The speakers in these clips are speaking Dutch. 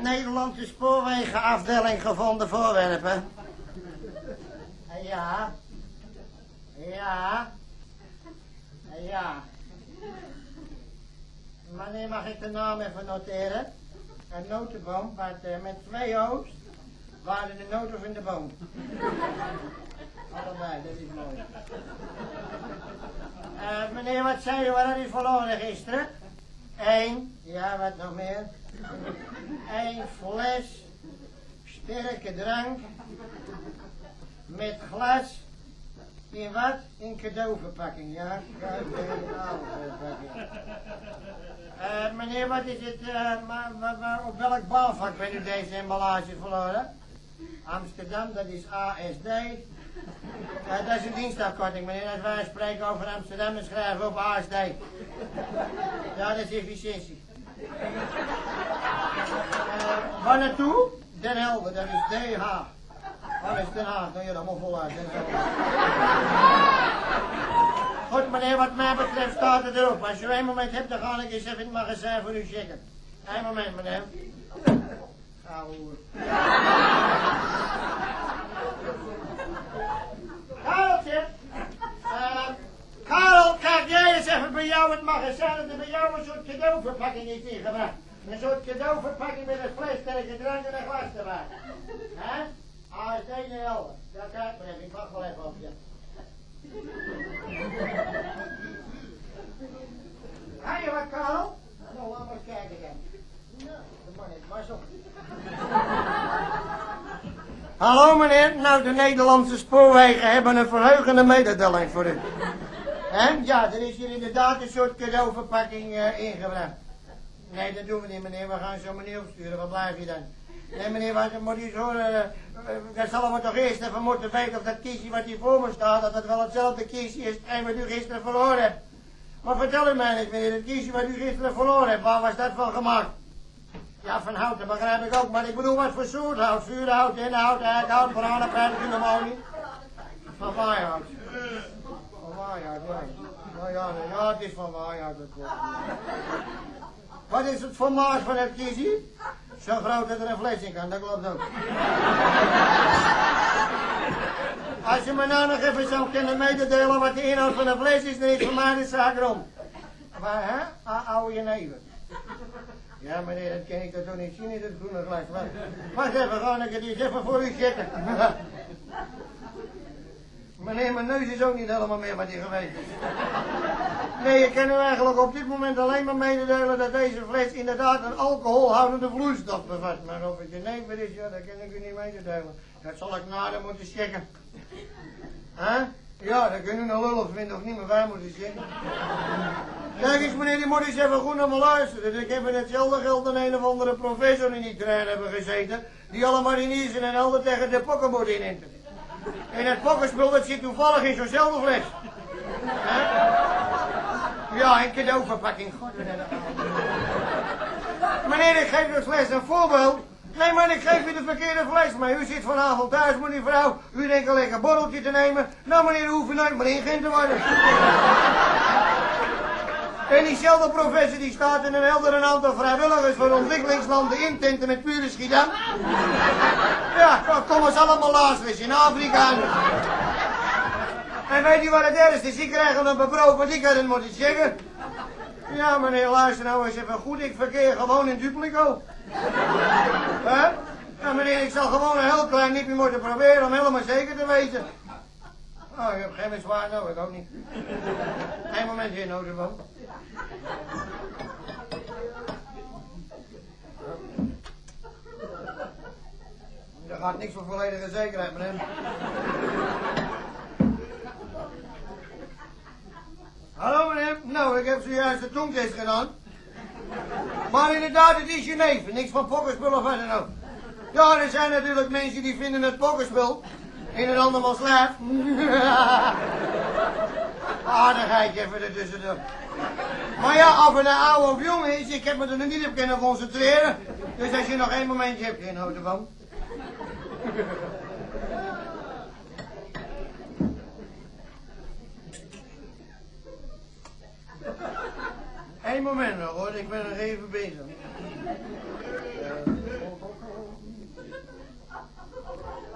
Nederlandse spoorwegen afdeling gevonden voorwerpen. Ja. Ja. Ja. Wanneer mag ik de naam even noteren? Een notenboom, met 2 O's. Waren de noten of in de boom? Allebei, dat is mooi. Meneer, wat zei u, wat had u verloren gisteren? 1, ja, wat nog meer? 1 fles sterke drank met glas in wat? In cadeauverpakking, ja? Cadeauverpakking. Meneer, wat is het, op welk baalvak bent u deze emballage verloren? Amsterdam, dat is ASD. Dat is een dienstafkorting, meneer. Als wij spreken over Amsterdam, dan schrijven we op ASD. Ja, dat is efficiëntie. Waar naartoe? Den Helder, dat is DH. Oh, dat is Den Haag. Nou ja, dat moet voluit. Goed, meneer, wat mij betreft staat het erop. Als u 1 moment hebt, dan ga ik eens even in het magazijn voor u checken. 1 moment, meneer. Ouwe. Kareltje. Karel, kijk jij eens even bij jou in het magazijn dat er bij jou een soort cadeauverpakking is ingebracht. Een soort cadeauverpakking met een fles sterke drank en een glas erbij. Hè? ASD de Helder. Ja, kijk maar even, ik wacht wel even op je. Ga je wat, Karel? Nou, laat maar eens kijken dan. Nou, de man is maar zo. Hallo meneer, nou de Nederlandse spoorwegen hebben een verheugende mededeling voor u. Ja, er is hier inderdaad een soort cadeauverpakking ingebracht. Nee, dat doen we niet meneer, we gaan zo meneer opsturen, waar blijf je dan? Nee meneer, wat moet u eens horen, dan zullen we toch eerst even moeten weten of dat kiesje wat hier voor me staat, dat het wel hetzelfde kiesje is wat u gisteren verloren hebt. Maar vertel u mij eens meneer, het kiesje wat u gisteren verloren hebt, waar was dat van gemaakt? Ja, van hout, dat begrijp ik ook, maar ik bedoel wat voor soort hout? Vuurhout, inhout, eikhout, brandenpijl, dat kunnen we ook niet. Van waaihout. Van waaihout, ja. Nou ja, ja, het is van waaihout, dat klopt. Wat is het formaat van het kiesje? Zo groot dat er een fles in kan, dat klopt ook. Als je me nou nog even zou kunnen mededelen wat de inhoud van een fles is, dan is voor mij de zaak rond. Maar hè? Oude jenever. Ja meneer, dat ken ik dat toch niet zien in het groene glas. Wacht even, ga ik het eens even voor u checken. Meneer, mijn neus is ook niet helemaal meer wat die geweest is. Nee, ik kan u eigenlijk op dit moment alleen maar mededelen dat deze fles inderdaad een alcoholhoudende vloeistof bevat. Maar of het jenever is, ja, dat kan ik u niet mededelen. Dat zal ik nader moeten checken. Huh? Ja, dat kun u nog lullig vinden of niet, maar wij moeten checken. Kijk eens meneer, die moet eens even goed naar me luisteren. Ik heb in hetzelfde geld een of andere professor in die trein hebben gezeten, die alle mariniers en elden tegen de pokkenbord in te. En het pokkenspul dat zit toevallig in zo'nzelfde fles. Ja, een cadeauverpakking. Meneer, ik geef de fles een voorbeeld. Nee, maar ik geef u de verkeerde fles. Maar u zit vanavond thuis, meneer vrouw. U denkt een lekker borreltje te nemen. Nou, meneer, u hoeft nooit meer ingeënt te worden. En diezelfde professor die staat in een helder aantal vrijwilligers voor ontwikkelingslanden in tenten met pure schiedam. Ja, kom eens allemaal luisteren in Afrika. En weet u wat het ergste is? Die krijgen een brood, want ik had het moeten zeggen. Ja, meneer, luister nou eens even goed. Ik verkeer gewoon in duplico. Hè? Ja, meneer, ik zal gewoon een heel klein nipje moeten proberen om helemaal zeker te weten. Oh, je hebt geen bezwaar nodig, ik ook niet. Eén momentje, notenboom. Er gaat niks voor volledige zekerheid, meneer. Hallo meneer, nou ik heb zojuist de tongtest gedaan. Maar inderdaad, het is jenever, niks van pokkenspul of wat dan ook. Ja, er zijn natuurlijk mensen die vinden het pokkenspul in een andermans lijf. Aardigheid even er tussendoor. Maar ja, of het een oude of jong is, ik heb me er niet op kunnen concentreren. Dus als je nog één momentje hebt, geen houten van. Eén moment nog hoor, ik ben nog even bezig.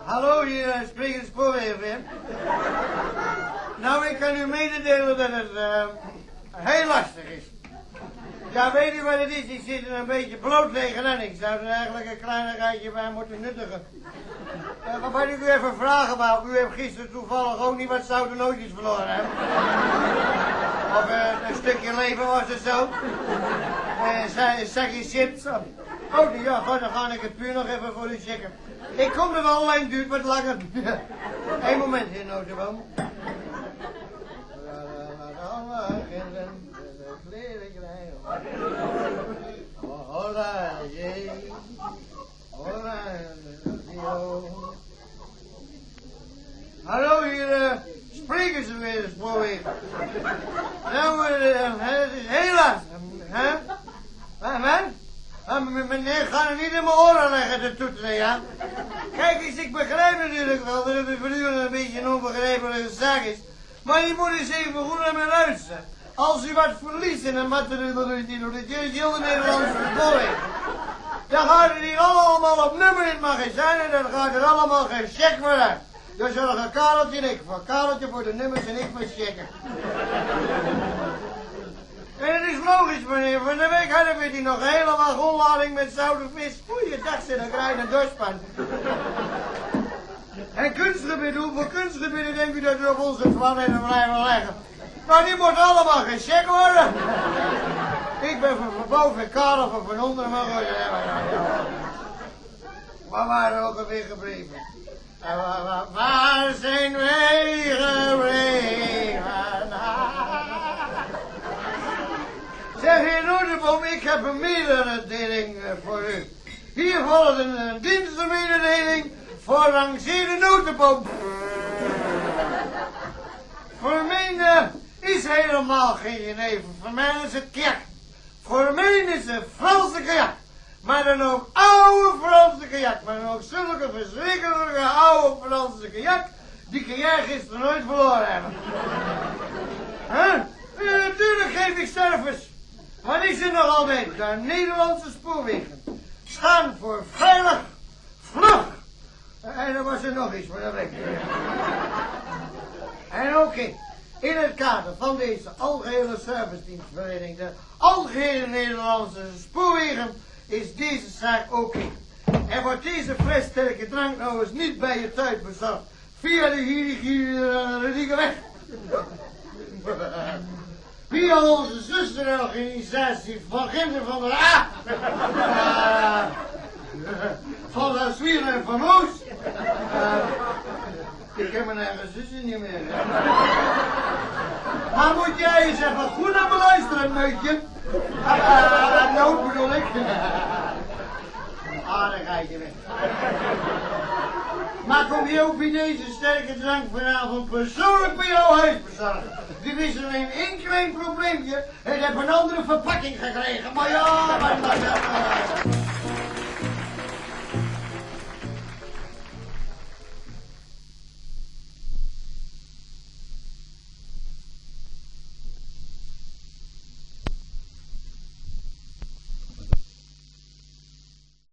Hallo, hier spreekt de spoorwegen. Nou, ik kan u mededelen dat het heel lastig is. Ja, weet u wat het is? Ik zit er een beetje bloot tegenaan. Ik zou er eigenlijk een kleinigheidje bij moeten nuttigen. Wat ik u even vragen wou, u heeft gisteren toevallig ook niet wat zoute nootjes verloren, hè? Of een stukje leven was het zo. Een zakje chips. Oh, ja, goed, dan ga ik het puur nog even voor u checken. Ik kom er wel, alleen duurt wat langer. Eén moment, heer Notenboom. Hallo, hier spreken ze weer, de spoorwegen. Nou, het is heel lastig, hè? Wat? Meneer, ga er niet in mijn oren leggen, de toeteren, ja? Kijk eens, ik begrijp natuurlijk wel dat het voor u een beetje een onbegrijpelijke zaak is. Maar je moet eens even goed naar me luisteren. Als u wat verliest in een materieel Nederlandse spoorwegen, dan gaat het hier allemaal op nummer in het magazijn en dan gaat er allemaal geen check voor uit. Dan zorgen Kareltje en ik voor Kareltje voor de nummers en ik voor checken. En het is logisch, meneer. Van de week hadden we die nog helemaal gollading met zoute vis. Goeiedag, zit een krijg een doorspan. En kunstgebieden, hoeveel kunstgebieden denkt u dat u op onze van en blijven leggen? Nou, die moet allemaal gecheckt worden. Ik ben van boven en Karel van onder, maar goed. Waar waren we ook alweer gebleven? Waar zijn wij gebleven? Zeg, heer Notenboom, ik heb een mededeling voor u. Hier volgt een dienstenmededeling voor Rangseerde Notenboom. Voor mij is helemaal geen jenever. Voor mij is het kajak. Voor mij is het Franse kajak. Maar dan ook oude Franse kajak. Maar dan ook zulke verschrikkelijke oude Franse kajak. Die kan jij gisteren nooit verloren hebben. Natuurlijk geef ik service. Wat is er nog altijd? De Nederlandse spoorwegen staan voor veilig, vlug. En er was er nog iets, maar dat weet ik niet. En oké, in het kader van deze algehele servicedienstverlening, de algehele Nederlandse spoorwegen, is deze zaak oké. En wordt deze fles sterke drank nou eens niet bij je thuis bezorgd, via de Riegerweg. Via onze zusterorganisatie van Ginder van der A. Van der Zwier en van Moos. Ik heb mijn eigen zusje niet meer. Maar moet jij eens even goed naar me luisteren, meutje? Nood bedoel ik. Aardigheidje weg. Maar kom je ook bij deze sterke drank vanavond persoonlijk bij jouw huis bezorgen? Dit is alleen één klein probleempje. Ik heb een andere verpakking gekregen. Maar ja, maar